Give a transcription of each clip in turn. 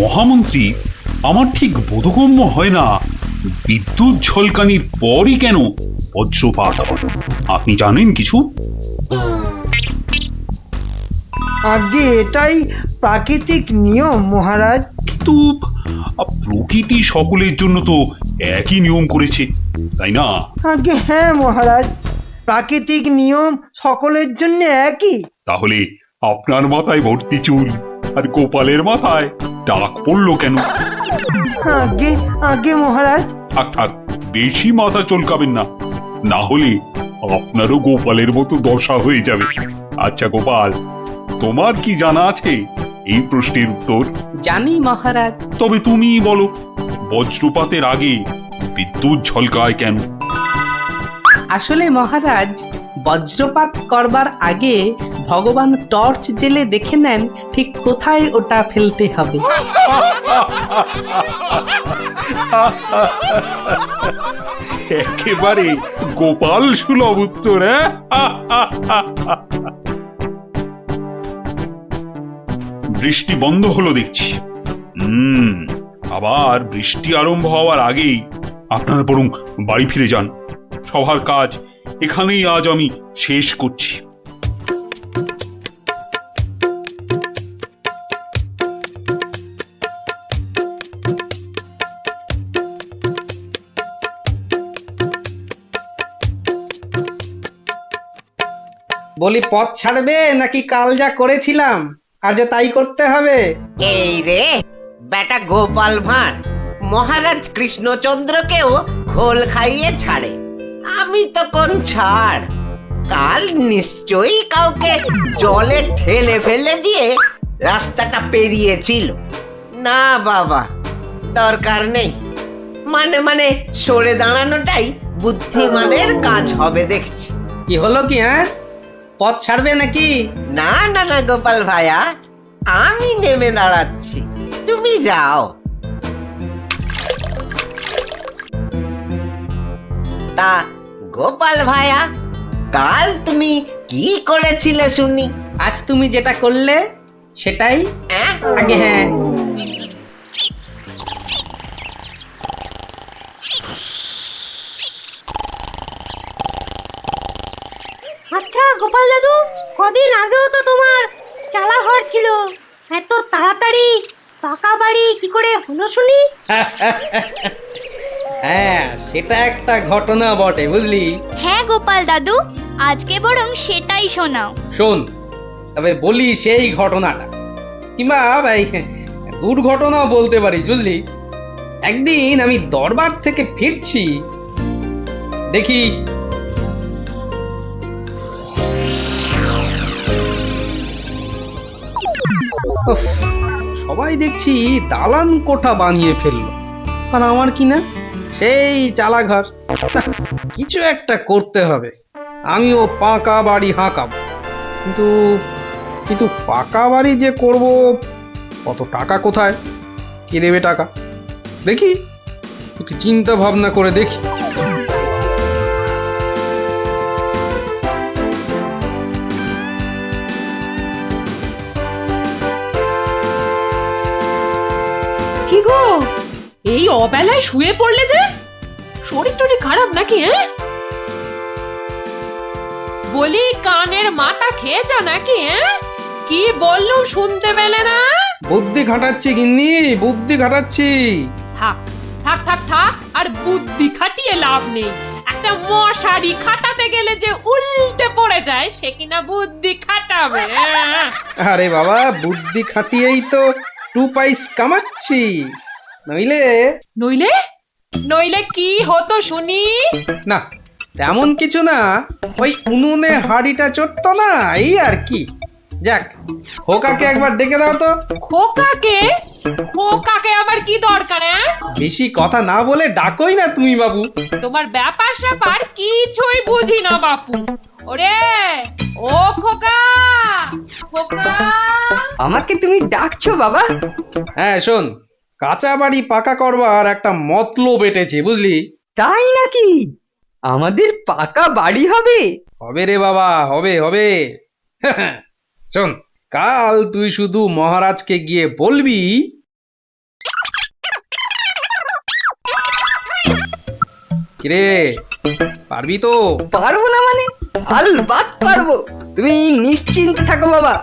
মহামন্ত্রী, আমার ঠিক বোধগম্য হয় না বিদ্যুৎ ঝলকানির পরই কেন বজ্রপাত হয়। আপনি জানেন কিছু? আগে এটাই প্রাকৃতিক নিয়ম মহারাজ। কিন্তু প্রকৃতি সকলের জন্য তো একই নিয়ম করেছে, তাই না? আগে হ্যাঁ মহারাজ, প্রাকৃতিক নিয়ম সকলের জন্য একই। তাহলে আপনার মাথায় ভর্তি চুল আর গোপালের মাথায় টাক পড়লো কেন? আগে আগে মহারাজ। থাক থাক, বেশি মাথা চলকাবেন না, না হলে আপনারও গোপালের মতো দশা হয়ে যাবে। আচ্ছা গোপাল, তোমার কি জানা আছে এই প্রশ্নের উত্তর? জানি মহারাজ। তবে তুমি বলো, বজ্রপাতের আগে বিদ্যুৎ ঝলকায় কেন? আসলে মহারাজ, বজ্রপাত করবার আগে ভগবান টর্চ জেলে দেখে নেন ঠিক কোথায় ওটা ফেলতে হবে। একেবারে গোপাল সুলভ উত্তর। বৃষ্টি বন্ধ হলো দেখছি। আবার বৃষ্টি আরম্ভ হওয়ার আগেই আপনারা বরং বাড়ি ফিরে যান। সবার কাজ এখানেই আজ আমি শেষ করছি। বলি, পথ ছাড়বে নাকি কাল যা করেছিলাম আজও তাই করতে হবে? এই রে বেটা গোপাল ভাঁড়, মহারাজ কৃষ্ণচন্দ্রকেও খোল খাইয়ে ছাড়ে, আমি তো কোন ছাড়। কাল নিশ্চয়ই কাউকে জলে ঠেলে ফেলে দিয়ে রাস্তাটা পেরিয়েছিল। না বাবা, দরকার নেই। মানে মানে সরে দাঁড়ানোটাই বুদ্ধিমানের কাজ হবে দেখছি। কি হলো কি? হ্যাঁ, পথ ছাড়বে নাকি? না না না গোপাল ভাইয়া, আমি নেমে দাঁড়াচ্ছি, তুমি যাও। তা গোপাল ভাইয়া, কাল তুমি কি করেছিলে শুনি? আজ তুমি যেটা করলে সেটাই অ্যাঁ? আগে। হ্যাঁ, আচ্ছা গোপাল দাদু, কদিন আগেও তো তোমার চালা ঘর ছিল, এত তাড়াতাড়ি পাকা বাড়ি কি করে হলো শুনি? হ্যাঁ, সেটা একটা ঘটনা বটে, বুঝলি? হ্যাঁ গোপাল দাদু, আজকে বরং সেটাই শোনাও। শোন, তবে বলি সেই ঘটনাটা, কিংবা এই দুর্ঘটনাও বলতে পারিস, বুঝলি? একদিন আমি দরবার থেকে ফিরছি, দেখি উফ, সবাই দেখছি দালান কোঠা বানিয়ে ফেললো, আর আমার কি না সেই চালাঘর। কিছু একটা করতে হবে, আমিও পাকা বাড়ি হাঁকাবো। কিন্তু কিন্তু পাকা বাড়ি যে করব, কত টাকা কোথায়, কে দেবে টাকা? দেখি একটু চিন্তা ভাবনা করে দেখি। কি গো, এই অবেলায় শুয়ে পড়লে যে? শরীর টরীর খারাপ নাকি? বলি, কানের মাথা খেয়েছ নাকি? কি বললুম শুনতে পেলে না? বুদ্ধি খাটাচ্ছি গিন্নি, বুদ্ধি খাটাচ্ছি। থাক থাক থাক থাক, আর বুদ্ধি খাটিয়ে লাভ নেই। একটা মশারি খাটাতে গেলে যে উল্টে পড়ে যায়, সে কিনা বুদ্ধি খাটাবে? আরে বাবা, বুদ্ধি খাটিয়েই তো 2 পয়সা কামাচ্ছি, নইলে নইলে নইলে কি হতো শুনি? না, তেমন কিছু না, ওই উনুনে হাড়িটা চড়তো না, এই আর কি। যাক, খোকাকে একবার ডেকে দাও তো। খোকাকে? খোকাকে আবার কি দরকার? বেশি কথা না বলে ডাকোই না তুমি বাবু। তোমার ব্যাপার স্যাপার কিছুই বুঝি না বাপু। ওরে ও খোকা, খোকা! আমাকে তুমি ডাকছো বাবা? হ্যাঁ শোন, কাঁচা বাড়ি পাকা করবার একটা মতলব এটেছে, বুঝলি? তাই নাকি? আমাদের পাকা বাড়ি হবে? হবে রে বাবা, হবে হবে। শোন, কাল তুই শুধু মহারাজকে গিয়ে বলবি কিরে পারবি তো? পারবো না মানে? আলবাত পারবো, তুমি নিশ্চিন্ত থাকো বাবা।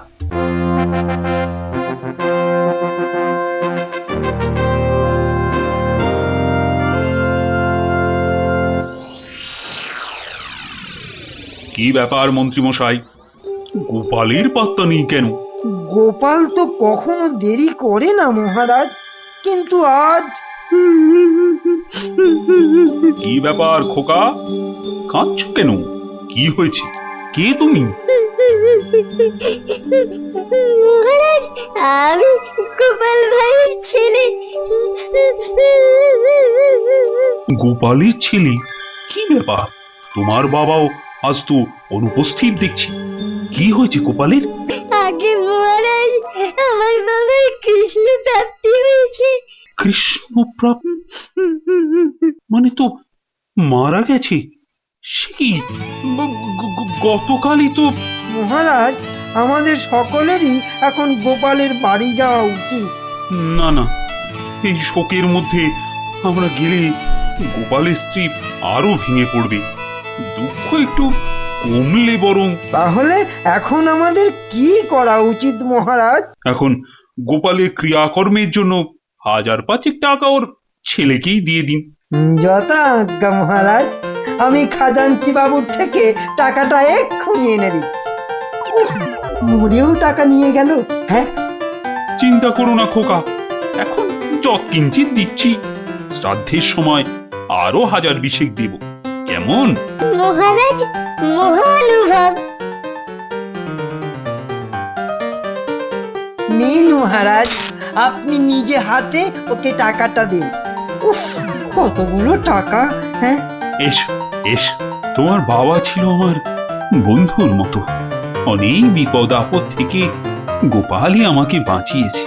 কি ব্যাপার মন্ত্রীমশাই, গোপালের পাত্তা নেই কেন? গোপাল তো কখনো দেরি করে না মহারাজ, কিন্তু আজ কি ব্যাপার খোকা, কাঁদছো কেন? কি হয়েছে? কে তুমি? মহারাজ, আমি গোপাল ভাইয়ের ছেলে। গোপালের ছেলে? কি ব্যাপার, তোমার বাবাও আজ তো অনুপস্থিত দেখছি। কি হয়েছে গোপালের? আগে মহারাজ, আমার বাবার কৃষ্ণ প্রাপ্তি হয়েছে। কৃষ্ণপ্রাপ মানে তো মারা গেছে? সে কি, গতকালই তো। মহারাজ, আমাদের সকলেরই এখন গোপালের বাড়ি যাওয়া উচিত। না না, এই শোকের মধ্যে আমরা গেলে গোপালের স্ত্রী আরো ভেঙে পড়বে। দুঃখ একটু কমলে বরং। তাহলে এখন আমাদের কি করা উচিত মহারাজ? এখন গোপালের ক্রিয়াকর্মের জন্য 1000-5 টাকা ওর ছেলেকেই দিয়ে দিন। যথা আজ্ঞা মহারাজ, আমি খাজাঞ্চি বাবুর থেকে টাকাটা এক্ষুনি এনে দিচ্ছি। উফ, মরেও টাকা নিয়ে গেল। হ্যাঁ, চিন্তা করো না খোকা, এখন যৎকিঞ্চিত দিচ্ছি, শ্রাদ্ধের সময় আরো 1000 দেব, কেমন? মহারাজ, মহানুভব। নিন মহারাজ, আপনি নিজে হাতে ওকে টাকাটা দিন। উফ, কতগুলো টাকা! হ্যাঁ, এসো এসো, তোমার বাবা ছিল আমার বন্ধুর মতো। অনেক বিপদ আপদ থেকে গোপালই আমাকে বাঁচিয়েছে।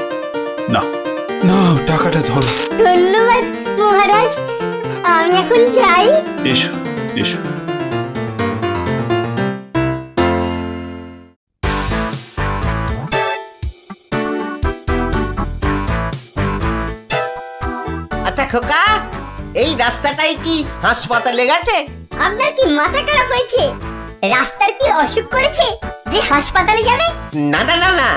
না না, টাকাটা ধরো। ধন্যবাদ মহারাজ, আমি এখন যাই। এসো এসো। আচ্ছা খোকা, এই রাস্তাটাই কি হাসপাতালে গেছে? আপনার কি মাথা খারাপ হয়েছে? রাস্তার কি অসুখ করেছে যে হাসপাতালে যাবে? না না না না,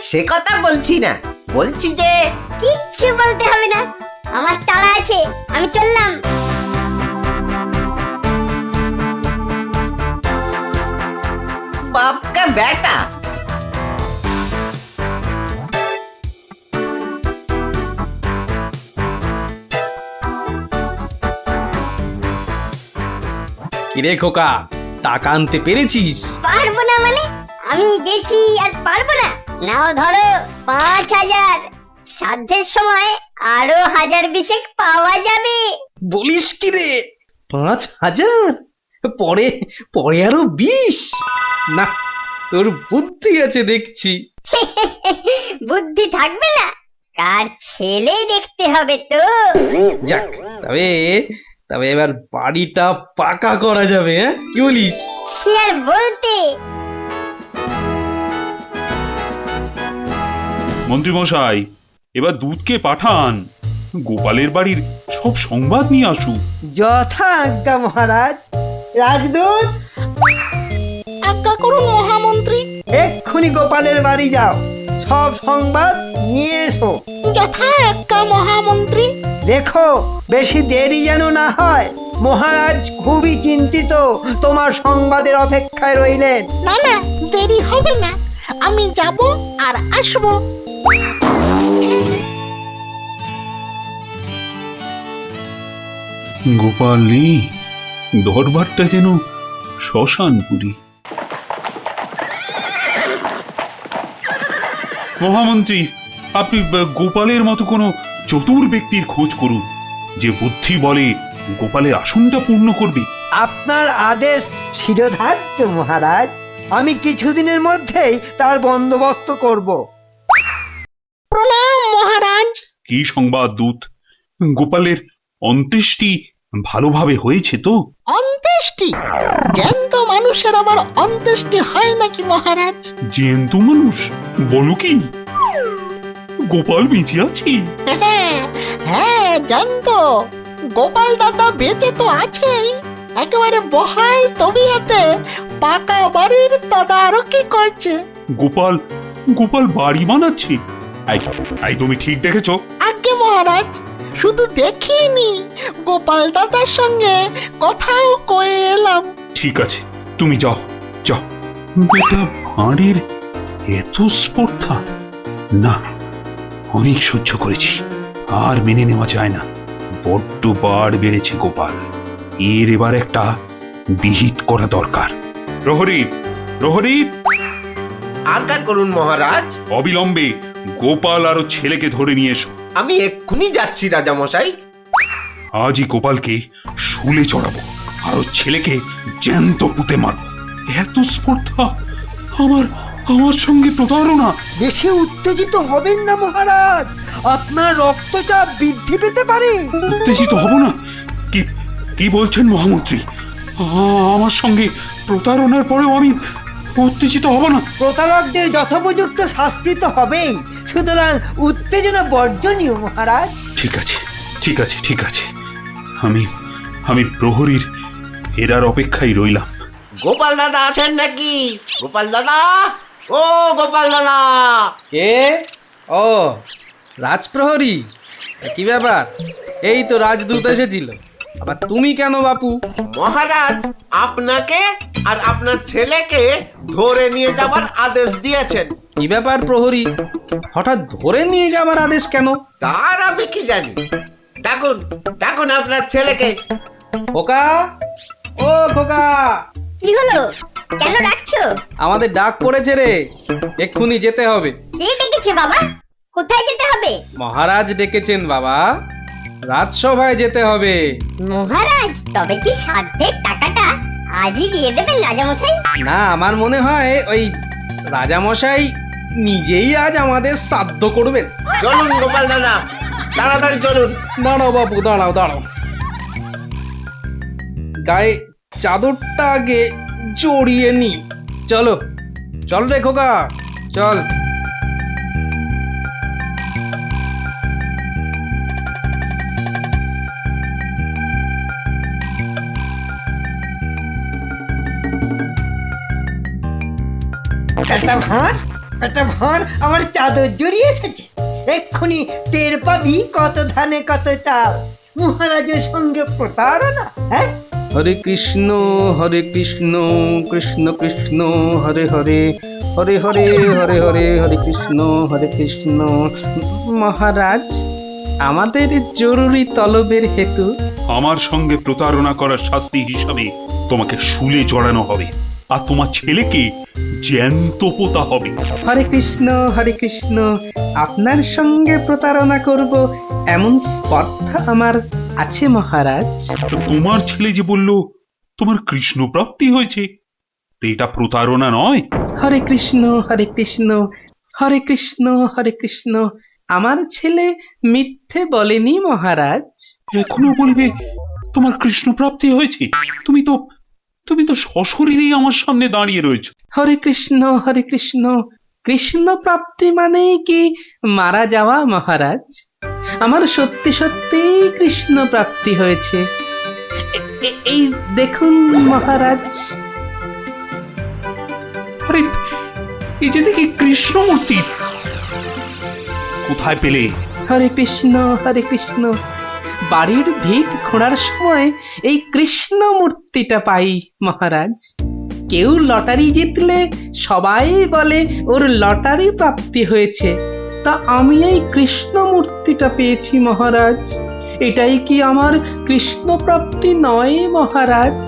সে কথা বলছি না, বলছি যে কিচ্ছু বলতে হবে না, আমার তাড়া আছে, আমি চললাম। বাপকা বেটা। কিরে খোকা, টাকা আনতে পেরেছিস? পারবো না মানে? আমি গেছি আর পারবো না? নাও ধরো 5000, সাধ্যের সময় আরো 1000 পাওয়া যাবে। বলিস কি রে, 5000? পরে পরে আরো 20? না, তোর বুদ্ধি আছে দেখছি। বুদ্ধি থাকবে না? কার ছেলে দেখতে হবে তো। যাক, তবে তবে এবার বাড়িটা পাকা করা যাবে, হ্যাঁ কি বলিস? সে আর বলতে। মন্ত্রীমশাই, এবার দুধকে পাঠান, গোপালের বাড়ির সব সংবাদ নিয়ে আসুক। যথা আজ্ঞা মহারাজ। রাজদূত, আজ্ঞা করুন মহামন্ত্রী। এক্ষুনি গোপালের বাড়ি যাও, সব সংবাদ নিয়ে এসো। যথা আজ্ঞা মহামন্ত্রী। দেখো বেশি দেরি যেন না হয়, মহারাজ খুবই চিন্তিত, তোমার সংবাদের অপেক্ষায় রইলেন। না না, দেরি হবে না, আমি যাব আর আসবো। গোপাল নেই, দরবারটা যেন শ্মশানপুরী। মহামন্ত্রী, আপনি গোপালের মতো কোনো চতুর ব্যক্তির খোঁজ করুন, যে বুদ্ধি বলে গোপালের আসনটা পূর্ণ করবে। আপনার আদেশ শিরোধার্য মহারাজ, আমি কিছুদিনের মধ্যেই তার বন্দোবস্ত করব। প্রণাম মহারাজ। কি সংবাদ দূত? গোপালের অন্ত্যেষ্টি ভালোভাবে হয়েছে তো? অন্ত্যেষ্টি? জ্যান্ত মানুষের আবার অন্ত্যেষ্টি হয় নাকি মহারাজ? জ্যান্ত মানুষ? বলো কি? গোপাল বেঁচে আছে? হ্যাঁ জ্যান্ত। গোপাল দাদা বেঁচে তো আছেই, একেবারে বহাল তবিয়তে পাকা বাড়ির তদারকি করছে। গোপাল গোপাল বাড়ি বানাচ্ছে? এই তুমি ঠিক দেখেছো? আজ্ঞে মহারাজ, শুধু দেখিনি, গোপাল দাদার সঙ্গে কথাও কয়ে এলাম। ঠিক আছে, তুমি যাও যাও। বেটা ভাঁড়ের এত স্পর্ধা! না, অনেক সহ্য করেছি, আর মেনে নেওয়া যায় না। বড্ড বাড় বেড়েছে গোপাল, এর এবার একটা বিহিত করা দরকার। প্রহরী, প্রহরী, আজ্ঞা করুন মহারাজ। অবিলম্বে গোপাল আর ওর ছেলেকে ধরে নিয়ে এসো। আমি এক্ষুনি যাচ্ছি রাজামশাই। আজই গোপালকে শুলে চড়াবো, আর ওর ছেলেকে জ্যান্ত পুঁতে মারবো। এত স্পর্ধা! আমার আমার সঙ্গে প্রতারণা! বেশি উত্তেজিত হবেন না মহারাজ, আপনার রক্তচাপ বৃদ্ধি পেতে পারে। উত্তেজিত হব না? কি কি বলছেন মহামন্ত্রী? আমার সঙ্গে প্রতারণার পরেও আমি উত্তেজিত হব না? প্রতারকদের যথোপযুক্ত শাস্তি তো হবেই, সুতরাং উত্তেজনা বর্জনীয় মহারাজ। ঠিক আছে, ঠিক আছে, ঠিক আছে। আমি আমি প্রহরীর এরার অপেক্ষায় রইলাম। গোপাল দাদা আছেন নাকি? গোপাল দাদা, ও গোপাল দাদা। কে? ও, রাজপ্রহরী, কি ব্যাপার? এই তো রাজদূত এসেছিল, আবার তুমি কেন বাপু? মহারাজ আপনাকে আর আপনার ছেলেকে ধরে নিয়ে যাবার আদেশ দিয়েছেন। কি ব্যাপার প্রহরী, হঠাৎ ধরে নিয়ে যাওয়ার আদেশ কেন? তার আমি কি জানি। ডাকুন, ডাকুন আপনার ছেলেকে। খোকা, ও খোকা, কি হলো? কেন ডাকছো? আমাদের ডাক পড়েছে রে, এক্ষুনি যেতে হবে। কে ডেকেছে বাবা? কোথায় যেতে হবে? মহারাজ ডেকেছেন বাবা, রাজসভায় যেতে হবে। মহারাজ, তবে কি সাধ্যের টাকাটা আজই দিয়ে দেবেন রাজামশাই? না, আমার মনে হয় ওই রাজামশাই নিজেই আজ আমাদের শ্রাদ্ধ করবেন। চলুন গোপাল দাদা, তাড়াতাড়ি চলুন। দাঁড়াও বাবু, দাঁড়াও দাঁড়াও, গায়ে চাদরটা আগে জড়িয়ে নি। চলো, চল রে খোকা, চল। একটা ভাঁড় আমার চাদর জড়িয়ে এসেছে। এক্ষুনি টের পাবি কত ধানে কত চাল। মহারাজের সঙ্গে প্রতারণা, হ্যাঁ? হরে কৃষ্ণ কৃষ্ণ কৃষ্ণ হরে হরে, হরে হরে হরে হরে, হরে কৃষ্ণ। মহারাজ, আমাদের জরুরি তলবের হেতু আমার সঙ্গে প্রতারণা করার শাস্তি হিসাবে তোমাকে শুলে চড়ানো হবে, আর তোমার ছেলেকে জ্যান্ত পোতা হবে। হরে কৃষ্ণ, আপনার সঙ্গে প্রতারণা করব এমন স্পর্ধা আমার আছে মহারাজ। তো তোমার ছেলে যে বলল তোমার কৃষ্ণ প্রাপ্তি হয়েছে, তো এটা প্রতারণা নয়? হরে কৃষ্ণ হরে কৃষ্ণ, আমার ছেলে মিথ্যে বলেনি মহারাজ। এখনো বলবে তোমার কৃষ্ণ প্রাপ্তি হয়েছে? তুমি তো সশরীরেই আমার সামনে দাঁড়িয়ে রয়েছো। হরে কৃষ্ণ, কৃষ্ণ প্রাপ্তি মানে কি মারা যাওয়া মহারাজ? আমার সত্যি সত্যি কৃষ্ণ প্রাপ্তি হয়েছে। এই দেখুন মহারাজ। আরে, এই যে দেখি কৃষ্ণমূর্তি, কোথায় পেলে? হরে কৃষ্ণ, বাড়ির ভিত খোঁড়ার সময় এই কৃষ্ণ মূর্তিটা পাই মহারাজ। কেউ লটারি জিতলে সবাই বলে ওর লটারি প্রাপ্তি হয়েছে, তা আমি এই কৃষ্ণ মূর্তিটা পেয়েছি মহারাজ। এটাই কি আমার কৃষ্ণ প্রাপ্তি নয় মহারাজ?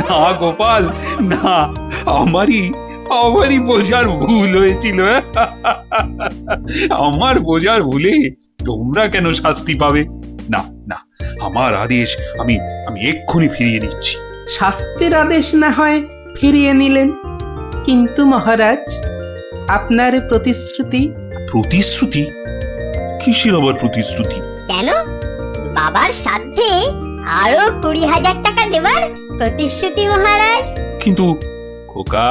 না গোপাল, না, আমারই বোঝার ভুল হয়েছিল। আমার বোঝার ভুলে তোমরা কেন শাস্তি পাবে? না না, আমার আদেশ আমি এক্ষুনি ফিরিয়ে নিচ্ছি। শাস্তির আদেশ না হয় ফিরিয়ে নিলেন, কিন্তু মহারাজ আপনার প্রতিশ্রুতি? প্রতিশ্রুতি? কিসের আবার প্রতিশ্রুতি? কেন? বাবার সাধ্যে আরো 20,000 টাকা দেবার প্রতিশ্রুতি মহারাজ। কিন্তু খোকা,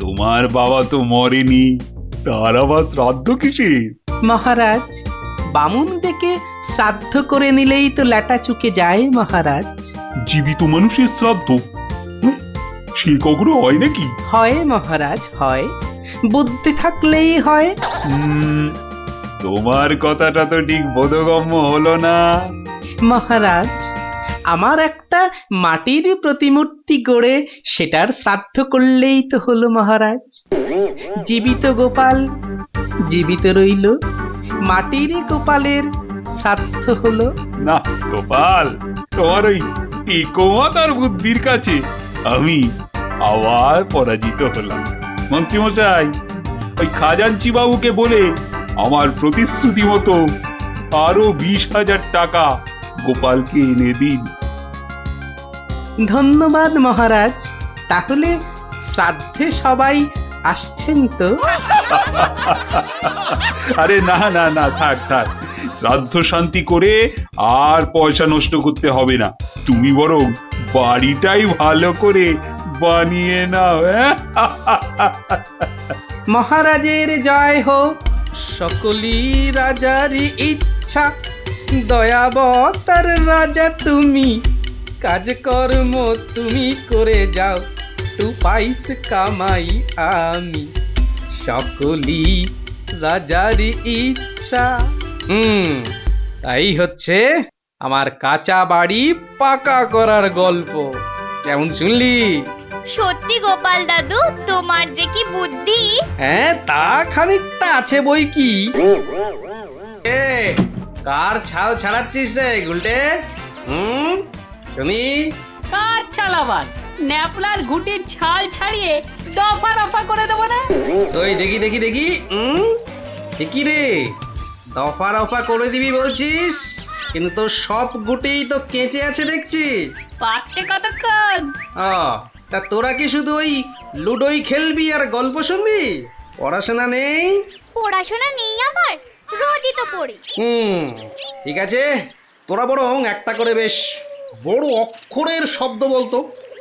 তোমার বাবা তো মরেনি, তার আবার শ্রাদ্ধ কিসের? মহারাজ, বামুন ডেকে শ্রাদ্ধ করে নিলেই তো ল্যাটা চুকে যায় মহারাজ। জীবিত মানুষের শ্রাদ্ধ? হুঁ, সে কখনো হয় নাকি? হয় মহারাজ, হয়। বুদ্ধি থাকলেই হয়। তোমার কথাটা তো ঠিক বোধগম্য হলো না। মহারাজ, আমার একটা মাটির প্রতিমূর্তি গড়ে সেটার শ্রাদ্ধ করলেই তো হলো মহারাজ। জীবিত গোপাল জীবিত রইল, মাটির গোপালের শ্রাদ্ধ হলো। না গোপাল, তোমার ওই টিকোমাতার বুদ্ধির কাছে আমি আবার পরাজিত হলাম। মন্ত্রীমশাই, ওই খাজাঞ্চি বাবুকে বলে আমার প্রতিশ্রুতি মতো আরো 20,000 টাকা গোপালকে এনে দিন। ধন্যবাদ মহারাজ। তাহলে শ্রাদ্ধে সবাই আসছেন তো? আরে না না না, থাক থাক, শ্রাদ্ধ শান্তি করে আর পয়সা নষ্ট করতে হবে না। তুমি বরং বাড়িটাই ভালো করে বানিয়ে নাও। মহারাজের জয় হোক, সকলি রাজারই ইচ্ছা। দয়াবতার রাজা তুমি, কাজকর্ম তুমি করে যাও, তু পাইস কামাই আমি, সকলি রাজারই ইচ্ছা। তাই হচ্ছে আমার কাঁচা বাড়ি পাকা করার গল্প। কেমন শুনলি? সত্যি গোপাল দাদু, তোমার যে কি বুদ্ধি! হ্যাঁ, তা খানিকটা আছে বই কি। এ, কার ছাল ছাড়াচ্ছিস রে গুলটে? শুনি। কার ছাল আবার? ন্যাপলার ঘুটির ছাল ছাড়িয়ে দফা রফা করে দেবো না? ওই দেখি দেখি দেখি। কি রে, দফা রফা করে দিবি বলছিস, কিন্তু তোর সব গুটেই তো কেঁচে আছে দেখছি। পারতে কতক্ষণ? তা তোরা কি শুধু ওই লুডোই খেলবি আর গল্প শুনবি? পড়াশোনা নেই? পড়াশোনা নেই আমার, রোজই তো পড়ি। ঠিক আছে, তোরা বরং একটা করে বেশ বড় অক্ষরের শব্দ বলতো।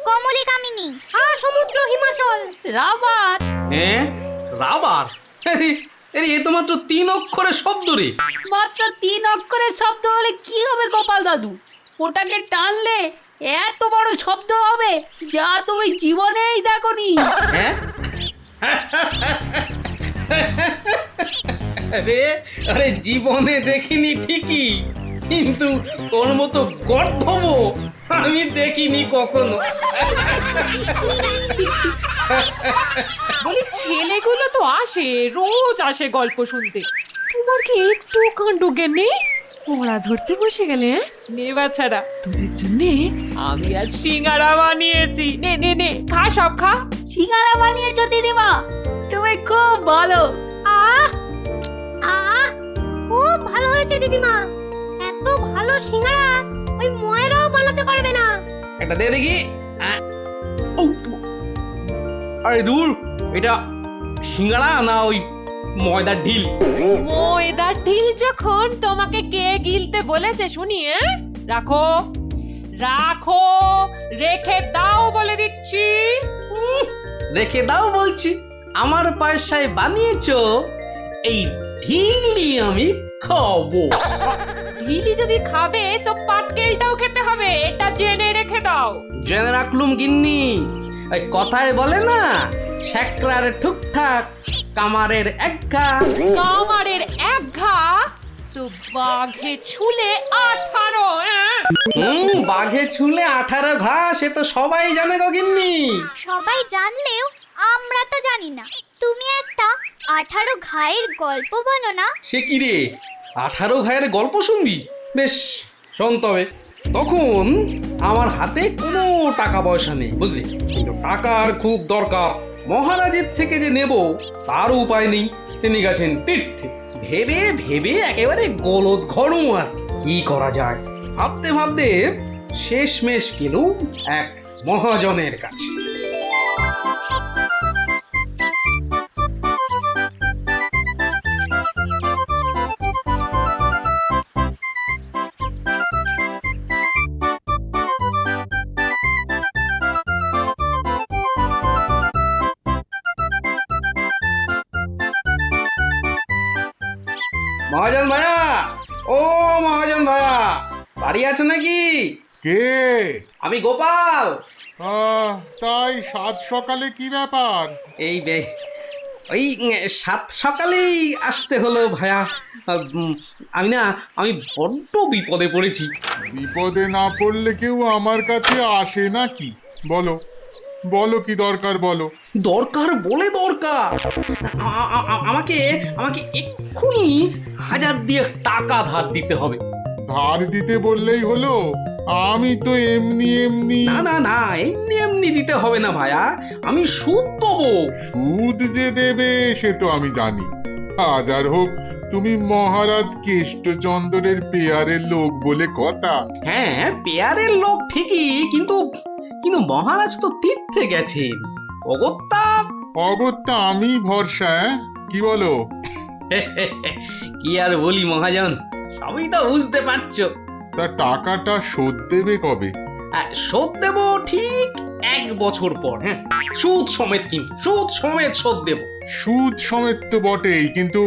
কমলি কামিনী। সমুদ্র হিমাচল। রাবার। হ্যাঁ, রাবার? এ তো মাত্র 3 অক্ষরের শব্দ রে। মাত্র 3 অক্ষরের শব্দ হলে কি হবে গোপাল দাদু? ওটাকে টানলে এত বড় শব্দ হবে যা তুমি জীবনেই দেখোনি। হ্যাঁ? আরে জীবনে দেখিনি ঠিকই, কিন্তু তোর মতো গর্ধব আমি দেখিনি কখনো। বলি ছেলেগুলো তো আসে, রোজ আসে গল্প শুনতে। তোমার কি একটু কাণ্ড জ্ঞান নেই? পড়া ধরতে বসে গেলে? নে বাছারা, তোদের জন্যে আমি আজ সিঙ্গারা বানিয়েছি। নে নে নে, খা, সব খা। সিঙ্গারা বানিয়েছো দিদিমা, তুমি খুব ভালো। আহ আহ খুব ভালো হয়েছে দিদিমা। এত ভালো সিঙ্গারা ওই ময়রাও বানাতে পারবে না। একটা দে দেখি। আরে দূর, এটা সিঙ্গাড়া না ওই ময়দার ঢিল? ময়দার ঢিল যখন, তোমাকে কে গিলতে বলেছে শুনি? রাখো রাখো, রেখে দাও বলে দিচ্ছি। রেখে দাও বলছি? আমার পয়সায় বানিয়েছো, এই ঢিলি আমি খাবো। ঢিলি যদি খাবে তো পাটকেলটাও খেতে হবে, এটা জেনে রেখে দাও। জেনে রাখলুম গিন্নি। ওই কথায় বলে না, শেকরার ঠুকঠাক কামারের এক ঘা। কামারের এক ঘা তো বাঘে ছুলে 18। বাঘে ছুলে 18 ঘা, সে তো সবাই জানে গো গিন্নি। সবাই জানলেও আমরা তো জানি না। তুমি একটা 18 ঘায়ের গল্প বলো না। সে কি রে, 18 ঘায়ের গল্প শুনবি? বেশ, শোন তবে। তখন আমার হাতে কোনো টাকা পয়সা নেই, বুঝলি, কিন্তু টাকার খুব দরকার। মহারাজের থেকে যে নেব তার উপায় নেই, তিনি গেছেন তীর্থে। ভেবে ভেবে একেবারে গলদ ঘন। আর কি করা যায় ভাবতে ভাবতে শেষমেশ গেলুম এক মহাজনের কাছে। মহাজন ভাইয়া, ও মহাজন ভাইয়া, বাড়ি আছে নাকি? কে? আমি গোপাল। তাই সাত সকালে কি ব্যাপার? এই ওই সাত সকালেই আসতে হলো ভাইয়া। আমি বড্ড বিপদে পড়েছি। বিপদে না পড়লে কেউ আমার কাছে আসে নাকি? বলো বলো কি দরকার বলো। দরকার বলে দরকার, আমাকে আমাকে এক্ষুনি 1000 দিয়ে টাকা ধার দিতে হবে। ধার দিতে বললেই হলো? আমি তো এমনি এমনি। না না না, এমনি এমনি দিতে হবে না ভাইয়া, আমি সুদ দেবো। সুদ যে দেবে সে তো আমি জানি। হাজার হোক তুমি মহারাজ কেষ্টচন্দ্রের পেয়ারের লোক বলে কথা। হ্যাঁ, পেয়ারের লোক ঠিকই, কিন্তু কিন্তু মহারাজ তো তীর্থে গেছেন। অগত্যা অগত্যা আমি ভরসা। কি বলো? কি আর বলি মহাজন, সবই তো বুঝতে পারছো। তা টাকাটা শোধ দেবে কবে? শোধ দেব ঠিক 1 বছর পর। হ্যাঁ, সুদ সমেত, কিন্তু সুদ সমেত শোধ দেব। সুদ সমেত তো বটেই, কিন্তু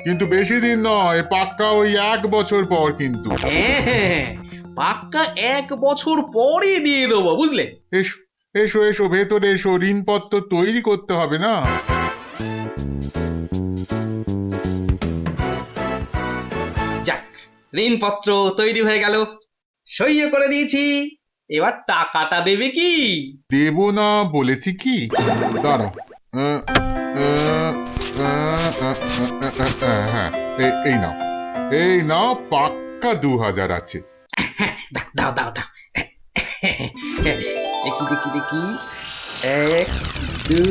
কিন্তু বেশি দিন নয়, পাক্কা ওই 1 বছর পর কিন্তু। হ্যাঁ, পাক্কা 1 বছর পরই দিয়ে দেবো, বুঝলে? এসো এসো এসো ভেতরে এসো, ঋণপত্র তৈরি করতে হবে না? যাক, ঋণপত্র তৈরি হয়ে গেল, সইও করে দিয়েছি। এবার টাকাটা দেবে কি? দেব না বলেছি কি? দাঁড়ো, হ্যাঁ, এই নাও, এই নাও, পাক্কা 2000 আছে। দাও দাও দাও। দেখি দেখি দেখি, 1 2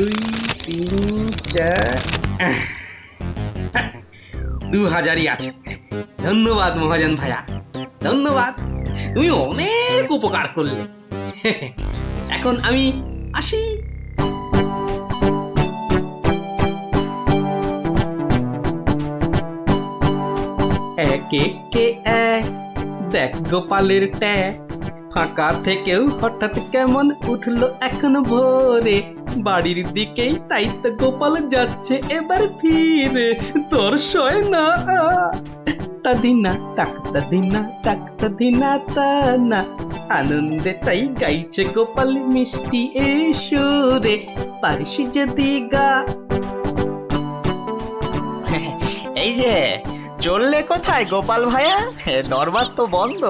3 4, 2000ই আছে। ধন্যবাদ মহাজন ভাইয়া, ধন্যবাদ, তুমি অনেক উপকার করলে। এখন আমি আসি। এক একে এক, দেখ গোপালের ট্যাগ, ফাঁকা থেকেও হঠাৎ কেমন উঠলো এখন ভোরে, বাড়ির দিকেই তাই তো গোপাল যাচ্ছে এবার ফিরে, তোর সয় না তাদিনা তাকতা দিনা তাকতা দিনা তা না, আনন্দে তাই গাইছে গোপাল মিষ্টি এই সুরে, পারিস যদি গা। এই যে চললে কোথায় গোপাল ভাইয়া? দরবার তো বন্ধ।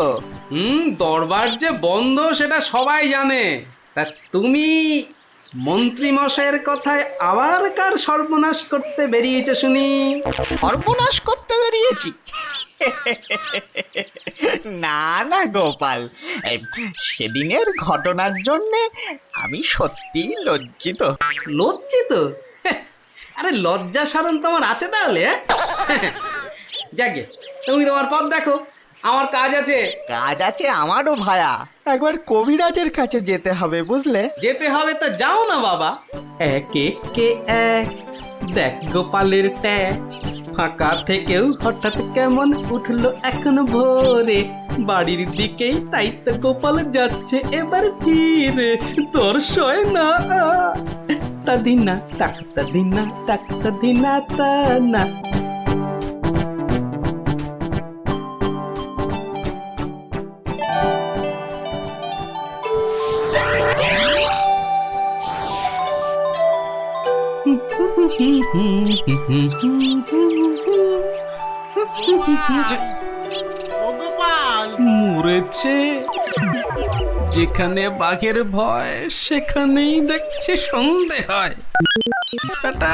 দরবার যে বন্ধ সেটা সবাই জানে, তা তুমি মন্ত্রী মশাইয়ের কথায় আবার কার সর্বনাশ করতে বেরিয়েছে শুনি? সর্বনাশ করতে বেরিয়েছি? না না গোপাল, সেদিনের ঘটনার জন্য আমি সত্যি লজ্জিত। লজ্জিত? আরে লজ্জা শরম তোমার আছে তাহলে? যাকে, তুমি তোমার পথ দেখো, আমার কাজ আছে। কাজ আছে আমারও ভায়া, একবার কবিরাজের কাছে যেতে হবে বুঝলে। যেতে হবে তো যাও না বাবা। এক একে এক, দেখ গোপালের ট্যাগ, ফাঁকা থেকেও হঠাৎ কেমন উঠলো এখন ভোরে, বাড়ির দিকেই তাই তো গোপাল যাচ্ছে এবার ফিরে, তোর সয় না তাদিনা তাকতা দিনা তাকতা দিনা তা না। মরেছে, যেখানে বাঘের ভয় সেখানেই দেখছি সন্ধে হয়। বেটা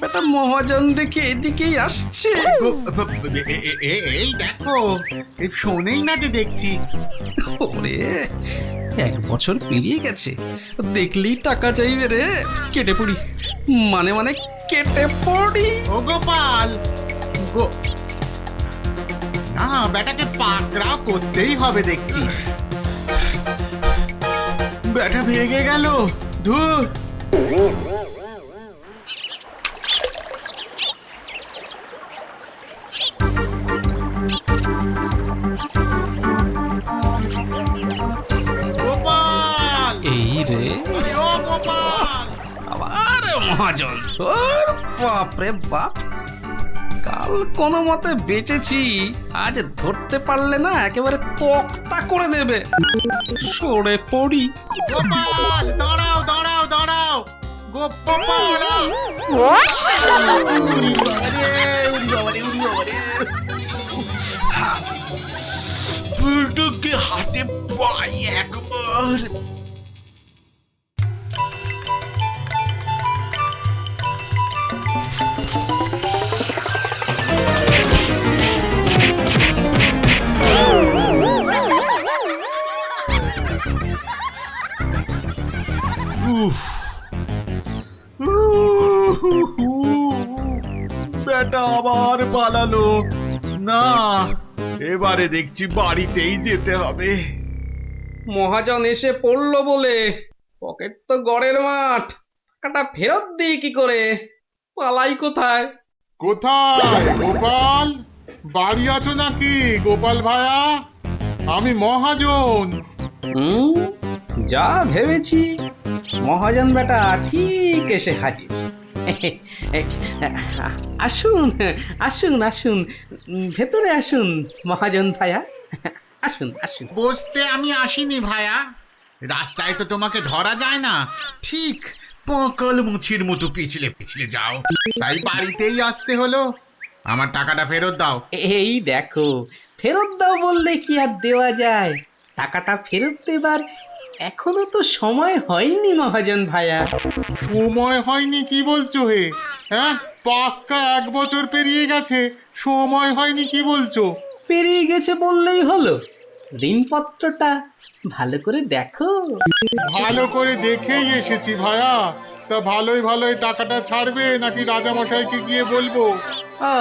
বেটা মহাজন দেখে এদিকেই আসছে। এই দেখো, শোনেই না যে দেখছি। ওরে, 1 বছর পেরিয়ে গেছে, দেখলেই টাকা চাইবে রে। কেটে পড়ি, মানে মানে কেটে পড়ি। ও গোপাল, না বেটাকে পাকড়াও করতেই হবে দেখছি। বেটা ভেগে গেল, ধুর। গোপাল, এই রে, আরে ও গোপাল, আবার মহাজন। ওর বাপ রে বাপ, কাল কাল কোনো মতে বেঁচেছি, আজ ধরতে পারলে না একেবারে তক্তা করে দেবে। সরে পড়ি। গোপাল দাঁড়াও দাঁড়াও দাঁড়াও গোপাল বুলটুকে হাতে পাই একবার। বেটা আবার পালালো না, এবারে দেখছি বাড়িতেই যেতে হবে। মহাজন এসে পড়লো বলে পকেট তো গড়ের মাঠ, টাকাটা ফেরত দিই কি করে? পালাই কোথায়? কোথায় গোপাল? বাড়ি আছো নাকি গোপাল ভায়া? আমি মহাজন। যা ভেবেছি, মহাজন বেটা ঠিক এসে হাজির। আসুন আসুন আসুন, ভেতরে আসুন মহাজন ভাইয়া, আসুন আসুন। বসতে আমি আসিনি ভায়া, রাস্তায় তো তোমাকে ধরা যায় না, ঠিক পকল মুছির মতো পিছলে পিছলে যাও, তাই বাড়িতেই আসতে হলো। আমার টাকাটা ফেরত দাও। এই দেখো, ফেরত দাও বললে কি আর দেওয়া যায়? টাকাটা ফেরত দেবার এখনো তো সময় হয়নি মহাজন ভাইয়া। সময় হয়নি কি বলছো হে? হ্যাঁ, পাক্কা 1 বছর পেরিয়ে গেছে, সময় হয়নি কি বলছো? পেরিয়ে গেছে বললেই হলো? ঋণপত্রটা ভালো করে দেখো। ভালো করে দেখেই এসেছি ভায়া। তা ভালোই ভালোই টাকাটা ছাড়বে নাকি রাজামশাইকে গিয়ে বলবো? ও,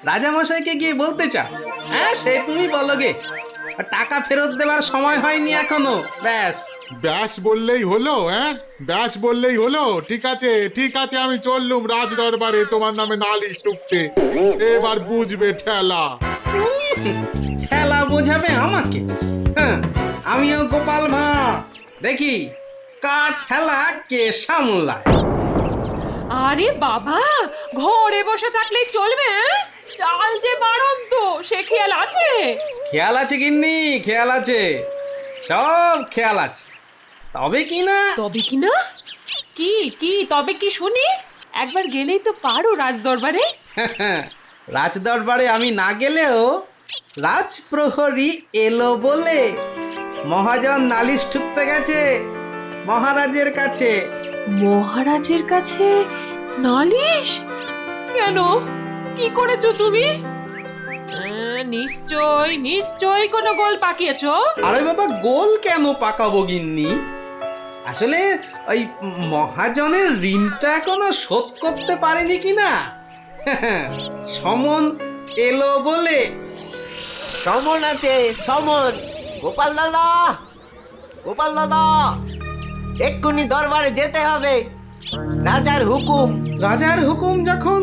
রাজামশাইকে গিয়ে বলতে চাও? হ্যাঁ, সে তুমি বলো গে। টাকা ফেরত দেবার সময় হয়নি এখনো, ব্যাস। ব্যাস বললেই হলো? হ্যাঁ, ব্যাস বললেই হলো? ঠিক আছে ঠিক আছে, আমি চললুম রাজ দরবারে তোমার নামে নালিশ টুকতে। এবার বুঝবে ঠেলা। খেলা বোঝাবে আমাকে? হ্যাঁ, আমিও গোপাল ভাঁড়, দেখি কার ঠেলা কে সামলায়। আরে বাবা, ঘরে বসে থাকলেই চলবে? চাল যে বাড়ন্ত, সে খেয়াল আছে? খেয়াল আছে গিন্নি, খেয়াল আছে, সব খেয়াল আছে। তবে কি না? তবে কি না? কি কি তবে কি শুনি? একবার গেলেই তো পারো রাজ দরবারে। রাজ দরবারে আমি না গেলেও রাজপ্রহরী এলো বলে মহাজন নালিশ ঠুকতে গেছে মহারাজের কাছে। মহারাজের কাছে নালিশ? কেন, কি করেছো তুমি? নিশ্চয় নিশ্চয় কোনো গোল পাকিয়েছো। আরে বাবা, গোল কেন পাকাবো গিন্নি? আসলে ওই মহাজনের ঋণটা এখনো শোধ করতে পারেনি কিনা। সমন এলো বলে। সমন আছে, সমন। গোপাল দাদা, গোপাল দাদা, এক্ষুনি দরবারে যেতে হবে, রাজার হুকুম। রাজার হুকুম যখন,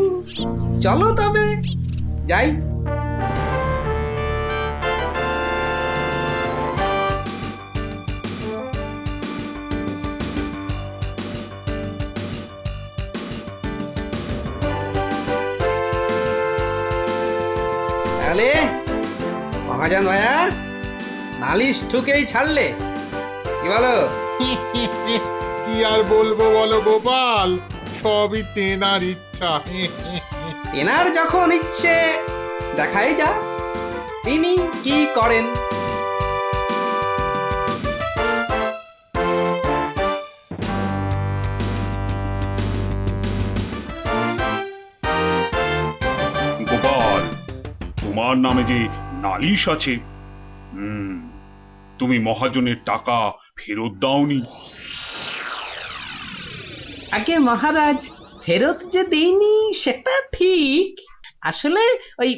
চলো তবে যাই। তাহলে মহাজন ভাইয়া নালিশ ঠুকেই ছাড়লে, কি বলো? কি আর বলবো বলো গোপাল, সবই তেনার ইচ্ছা। তেনার যখন ইচ্ছে, দেখাই যা তিনি কি করেন। গোপাল, তোমার নামে যে নালিশ আছে, তুমি মহাজনের টাকা ফেরত দাওনি। আগে মহারাজ, ফেরত যে দেইনি সেটা ঠিক, আসলে ওই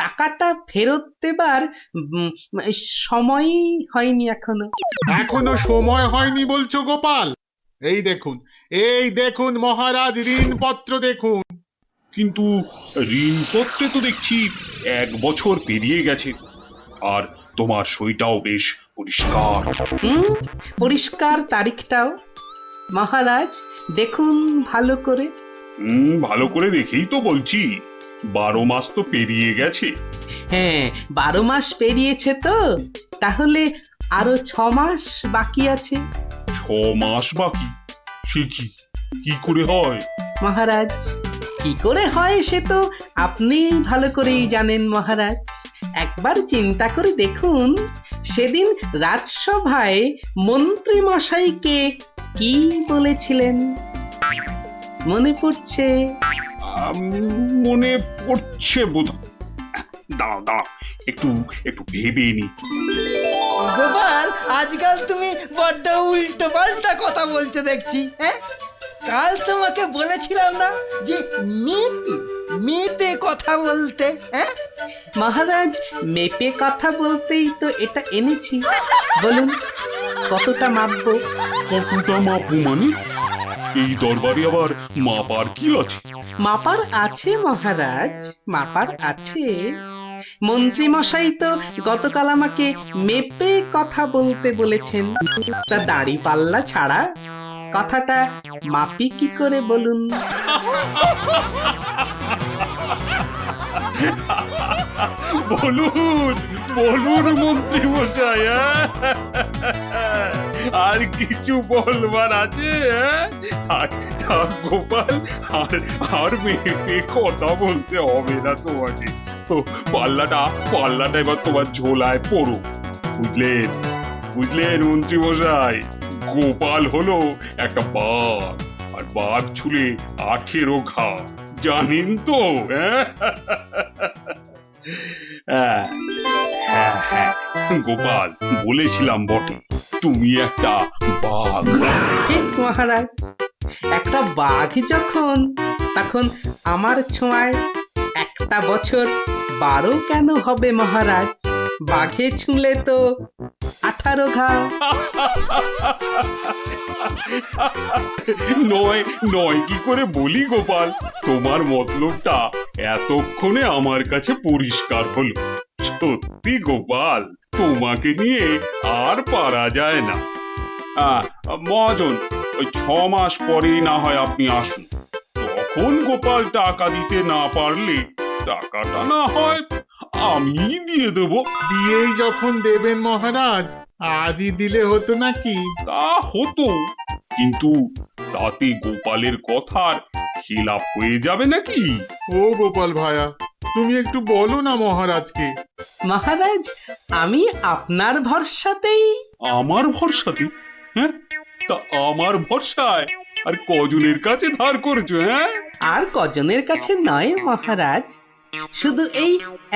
টাকাটা ফেরত দেবার সময় হয়নি এখনো। এখনো সময় হয়নি বলছো গোপাল? এই দেখুন মহারাজ, ঋণপত্র দেখুন। কিন্তু ঋণপত্রে তো দেখছি 1 বছর পেরিয়ে গেছে, আর তোমার সইটাও বেশ পরিষ্কার। পরিষ্কার তারিখটাও। মহারাজ দেখুন ভালো করে। ভালো করে দেখেই তো বলছি। 12 মাস তো পেরিয়ে গেছে। হ্যাঁ, 12 মাস পেরিয়েছে তো, তাহলে আরো 6 মাস বাকি আছে। 6 মাস বাকি? সে কি করে হয়? মহারাজ, কি করে হয় সে তো আপনি ভালো করেই জানেন মহারাজ। একবার চিন্তা করে দেখুন, সেদিন রাজসভায় মন্ত্রী মশাইকে কি বলেছিলেন? মনে পড়ছে? মনে পড়ছে বোধ। দাঁড়াও একটু ভেবে নি। গোপাল, আজকাল তুমি বড্ড উল্টো পাল্টা কথা বলছো দেখছি। হ্যাঁ, কাল তোমাকে বলেছিলাম না যে মেপে মেপে কথা বলতে। হ্যাঁ, মহারাজ, মেপে কথা বলতেই তো এটা এনেছি। বলুন, কতটা মাপবো? কতটা মাপবো মানে? এই দরবারে আবার মাপার কি আছে? মাপার আছে মহারাজ, মাপার আছে। মন্ত্রী মশাই তো গতকাল আমাকে মেপে কথা বলতে বলেছেন। তা দাড়ি পাল্লা ছাড়া কথাটা মাপি কি করে বলুন? বলুন মন্ত্রী মশাই, আর কিছু বলবার আছে? গোপাল, আর মেপে কথা বলতে হবে না তোমাকে। তো পাল্লাটা এবার তোমার ঝোলায় পড়ো। বুঝলেন মন্ত্রী মশাই? গোপাল হলো একটা বাঘ, আর বাঘ ছুলে 18 ঘা, জানেন তো? হ্যাঁ, গোপাল, বলেছিলাম বটে, তুমি একটা বাঘ। ঠিক মহারাজ, একটা বাঘ যখন, তখন আমার ছোঁয়ায় একটা বছর 12 কেন হবে মহারাজ? বাঘে ছুঁলে তো 18 ঘা। নয় কি করে বলি গোপাল? তোমার মতলবটা এতক্ষণে আমার কাছে পরিষ্কার হলো। সত্যি গোপাল, তোমাকে নিয়ে আর পারা যায় না। মহাজন, ওই 6 মাস পরেই না হয় আপনি আসুন। তখন গোপাল টাকা দিতে না পারলে টাকাটা না হয় আমি দিয়ে দেব। দিয়েই যখন দেবেন মহারাজ, আজই দিলে হতো নাকি? তা হতো, কিন্তু তাতে গোপালের কথার খিলাপ হয়ে যাবে নাকি? ও গোপাল ভায়া, তুমি একটু বলো না মহারাজকে। মহারাজ, আমি আপনার ভরসাতেই। আমার ভরসাতে? হ্যাঁ, তা আমার ভরসায় আর কজনের কাছে ধার করেছো? হ্যাঁ, আর কজনের কাছে নয় মহারাজ, শুধু এই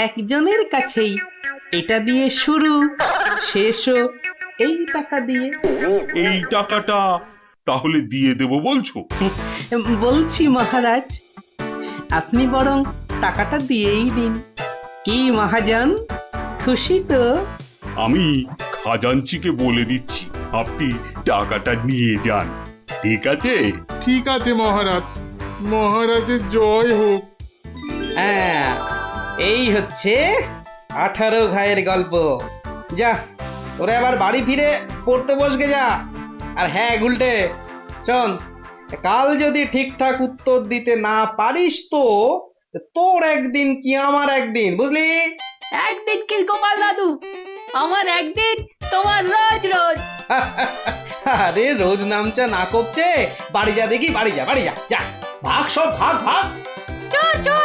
একজনের কাছেই। এটা দিয়ে শুরু, শেষও এই টাকা দিয়ে। এই টাকাটা তাহলে দিয়ে দেব বলছো? বলছি মহারাজ, আপনি বরং টাকাটা দিয়েই দিন। কি মহাজন, খুশি তো? আমি খাজাঞ্চিকে বলে দিচ্ছি, আপনি টাকাটা নিয়ে যান। ঠিক আছে? ঠিক আছে মহারাজ, মহারাজের জয় হোক। হ্যাঁ, এই হচ্ছে 18 ঘায়ের গল্প। যা, ওরা আবার বাড়ি ফিরে পড়তে বসবে যা। আর হ্যাঁ গুলটে, শোন, কাল যদি ঠিকঠাক উত্তর দিতে না পারিস তো তোর একদিন কি আমার একদিন, বুঝলি? একদিন কি গোপাল দাদু, আমার একদিন, তোমার রোজ রোজ। আরে রোজ নামচা না করছে, বাড়ি যা দেখি, বাড়ি যা, যা ভাগ, সব ভাগ। চো চো